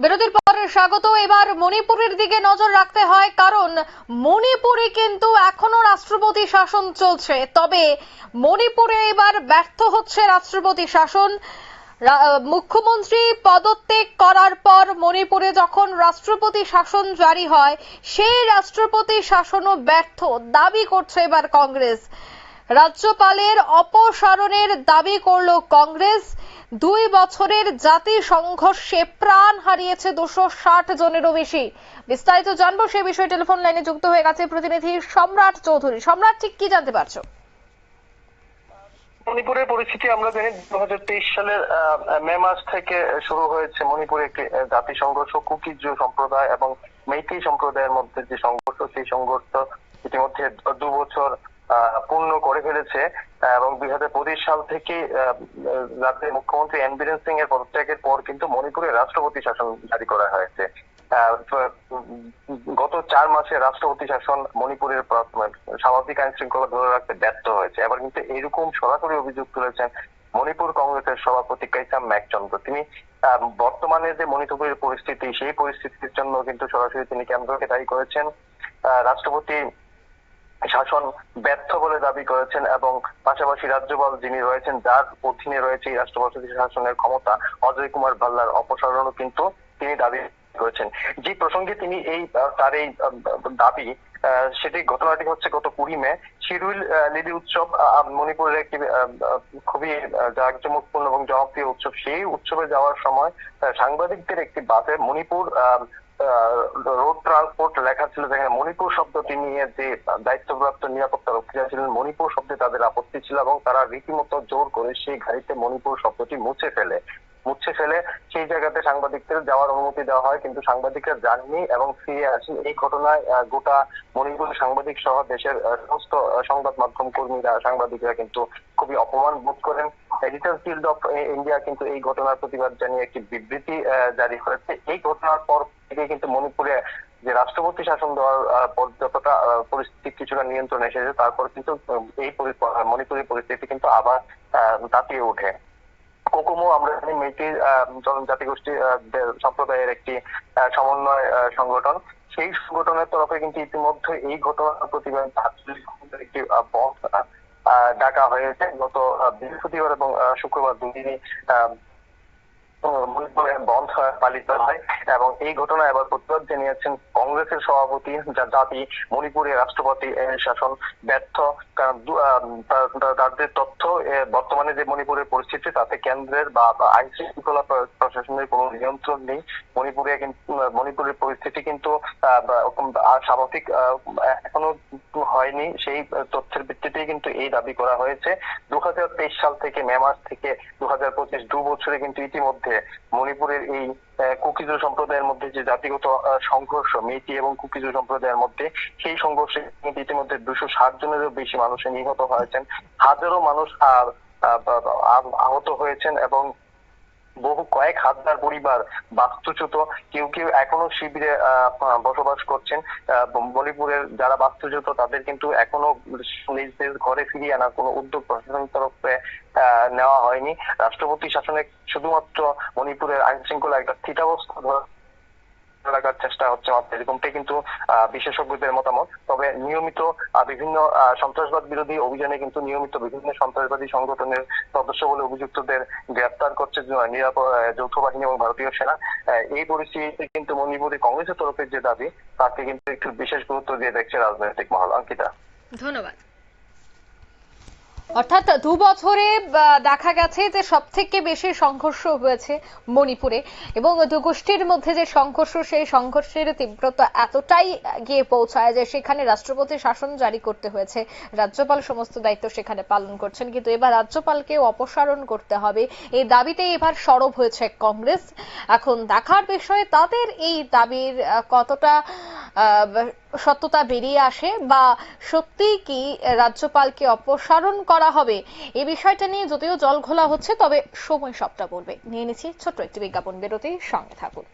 বিরতির পরে স্বাগত। এবার মণিপুরের দিকে নজর রাখতে হয়, কারণ মণিপুরে কিন্তু এখনো রাষ্ট্রপতি শাসন চলছে। তবে মণিপুরে এবার ব্যর্থ হচ্ছে রাষ্ট্রপতি শাসন। মুখ্যমন্ত্রী পদত্যাগ করার পর মণিপুরে যখন রাষ্ট্রপতি শাসন জারি হয়, সেই রাষ্ট্রপতি শাসনও ব্যর্থ দাবি করছে এবার কংগ্রেস। রাজ্যপালের অপসারণের দাবি করল কংগ্রেস। 2 বছরের জাতি সংঘর্ষে প্রাণ হারিয়েছে 260 জনেরও বেশি। বিস্তারিত জানবো সে বিষয়ে টেলিফোন লাইনে যুক্ত হয়ে গেছে প্রতিনিধি সম্রাট চৌধুরী। সম্রাট, ঠিক কি জানতে পারছো? মণিপুরের পরিস্থিতি আমরা জানি 2023 সালের মে মাস থেকে শুরু হয়েছে মণিপুরে একটি জাতি সংঘর্ষ। কুকিজ সম্প্রদায় এবং মেইতেই সম্প্রদায়ের মধ্যে যে সংঘর্ষ, সেই সংঘর্ষ ইতিমধ্যে 2 বছর পূর্ণ করে ফেলেছে এবং 2025 সাল থেকে রাজ্যের মুখ্যমন্ত্রী এন বীরেন সিং এর পদত্যাগের পর কিন্তু মণিপুরে রাষ্ট্রপতি শাসন জারি করা হয়েছে। গত 4 মাসে রাষ্ট্রপতি শাসন মণিপুরের স্বাভাবিক আইন শৃঙ্খলা ধরে রাখতে ব্যর্থ হয়েছে। এবার কিন্তু এরকম সরাসরি অভিযোগ তুলেছেন মণিপুর কংগ্রেসের সভাপতি কাইসাম মেকচন্দ্র। তিনি বর্তমানে যে মণিপুরের পরিস্থিতি, সেই পরিস্থিতির জন্য কিন্তু সরাসরি তিনি কেন্দ্রকে দায়ী করেছেন। রাষ্ট্রপতি শাসন ব্যর্থ বলে দাবি করেছেন এবং পাশাপাশি রাজ্যপাল যিনি রয়েছেন, যার অধীনে রয়েছে এই রাষ্ট্রপতি শাসনের ক্ষমতা, অজয় কুমার ভাল্লার অপসারণও কিন্তু তিনি দাবি করেছেন। যে প্রসঙ্গে তিনি তার এই দাবি, সেটি ঘটনাটি হচ্ছে গত 20 মে শিরুইল লিলি উৎসব, মণিপুরের একটি খুবই জাঁকজমকপূর্ণ এবং জনপ্রিয় উৎসব। সেই উৎসবে যাওয়ার সময় সাংবাদিকদের একটি বাসে মণিপুর রোড ট্রান্সপোর্ট লেখা ছিল, যেখানে মণিপুর শব্দটি নিয়ে যে দায়িত্বপ্রাপ্ত নিরাপত্তা রক্ষীরা ছিলেন, মণিপুর শব্দে তাদের আপত্তি ছিল এবং তারা রীতিমতো জোর করে সেই গাড়িতে মণিপুর শব্দটি মুছে ফেলে সেই জায়গাতে সাংবাদিকদের যাওয়ার অনুমতি দেওয়া হয়, কিন্তু সাংবাদিকরা যাননি এবং ফিরে আসেন। এই ঘটনায় গোটা মণিপুরের সাংবাদিক সহ দেশের সমস্ত সংবাদ মাধ্যম কর্মীরা, সাংবাদিকরা কিন্তু খুবই অপমান বোধ করেন। এডিটর গিল্ড অফ ইন্ডিয়া কিন্তু এই ঘটনার প্রতিবাদ জানিয়ে একটি বিবৃতি জারি করেছে। এই ঘটনার পর থেকে কিন্তু মণিপুরে যে রাষ্ট্রপতি শাসন দেওয়ার যতটা পরিস্থিতি কিছুটা নিয়ন্ত্রণে এসেছে, তারপর কিন্তু এই মণিপুরের পরিস্থিতি কিন্তু আবার তাতিয়ে ওঠে। কোকুমো আমরা জানি মেইতেই জাতিগোষ্ঠী সম্প্রদায়ের একটি সমন্বয় সংগঠন। সেই সংগঠনের তরফে কিন্তু ইতিমধ্যে এই ঘটনার প্রতিবাদ একটি বন্ধ ডাকা হয়েছে। গত বৃহস্পতিবার এবং শুক্রবার 2 দিনই মণিপুরে বন্ধ পালিত হয় এবং এই ঘটনায় এবার প্রতিবাদ জানিয়েছেন কংগ্রেসের সভাপতি, যার দাবি মণিপুরে রাষ্ট্রপতি শাসন ব্যর্থ। কারণ তাদের তথ্য, বর্তমানে যে মণিপুরের পরিস্থিতি, তাতে কেন্দ্রের বা আইন শৃঙ্খলা প্রশাসনের কোনো নিয়ন্ত্রণ নেই। মণিপুরের পরিস্থিতি কিন্তু স্বাভাবিক এখনো হয়নি। সেই তথ্যের ভিত্তিতেই কিন্তু এই দাবি করা হয়েছে। 2023 সাল থেকে মে মাস থেকে 2025 2 বছরে কিন্তু ইতিমধ্যে মণিপুরের এই কুকিজু সম্প্রদায়ের মধ্যে যে জাতিগত সংঘর্ষ, মেইতি এবং কুকিজু সম্প্রদায়ের মধ্যে, সেই সংঘর্ষে কিন্তু ইতিমধ্যে 260 জনেরও বেশি মানুষ নিহত হয়েছেন, হাজারো মানুষ আহত হয়েছেন এবং কয়েক হাজার পরিবার বাস্তুচ্যুত। কেউ কেউ এখনো শিবিরে বসবাস করছেন। মণিপুরের যারা বাস্তুচ্যুত, তাদের কিন্তু এখনো নিজ নিজ ঘরে ফিরিয়ে আনার কোনো উদ্যোগ প্রশাসনের তরফে নেওয়া হয়নি। রাষ্ট্রপতি শাসনে শুধুমাত্র মণিপুরের আইন শৃঙ্খলা একটা স্থিতাবস্থা রাখার চেষ্টা হচ্ছে, এরকমটাই কিন্তু বিশেষজ্ঞদের মতামত। তবে নিয়মিত বিভিন্ন সন্ত্রাসবাদ বিরোধী অভিযানে কিন্তু নিয়মিত বিভিন্ন সন্ত্রাসবাদী সংগঠনের সদস্য বলে অভিযুক্তদের গ্রেফতার করছে যৌথ বাহিনী এবং ভারতীয় সেনা। এই পরিস্থিতিতে কিন্তু মণিপুরে কংগ্রেসের তরফে যে দাবি, তাকে কিন্তু একটু বিশেষ গুরুত্ব দিয়ে দেখছে রাজনৈতিক মহল। অঙ্কিতা, ধন্যবাদ। অর্থাৎ 2 বছরে দেখা গেছে যে সব থেকে বেশি সংঘর্ষ হয়েছে মণিপুরে এবং 2 গোষ্ঠীর মধ্যে যে সংঘর্ষ, সেই সংঘর্ষের তীব্রতা এতটাই গিয়ে পৌঁছায় যে সেখানে রাষ্ট্রপতি শাসন জারি করতে হয়েছে। রাজ্যপাল সমস্ত দায়িত্ব সেখানে পালন করছেন, কিন্তু এবার রাজ্যপালকে অপসারণ করতে হবে, এই দাবিতে এবার সরব হয়েছে কংগ্রেস। এখন দেখার বিষয় তাদের এই দাবির কতটা সত্যতা বেরিয়ে আসে, বা সত্যি কি রাজ্যপালকে অপসারণ করা হবে। এই বিষয়টা নিয়ে যদিও জল ঘোলা হচ্ছে, তবে সময় সবটা বলবে। নিয়ে নিচ্ছি ছোট্ট একটি বিজ্ঞাপন বিরতি, সঙ্গে থাকুন।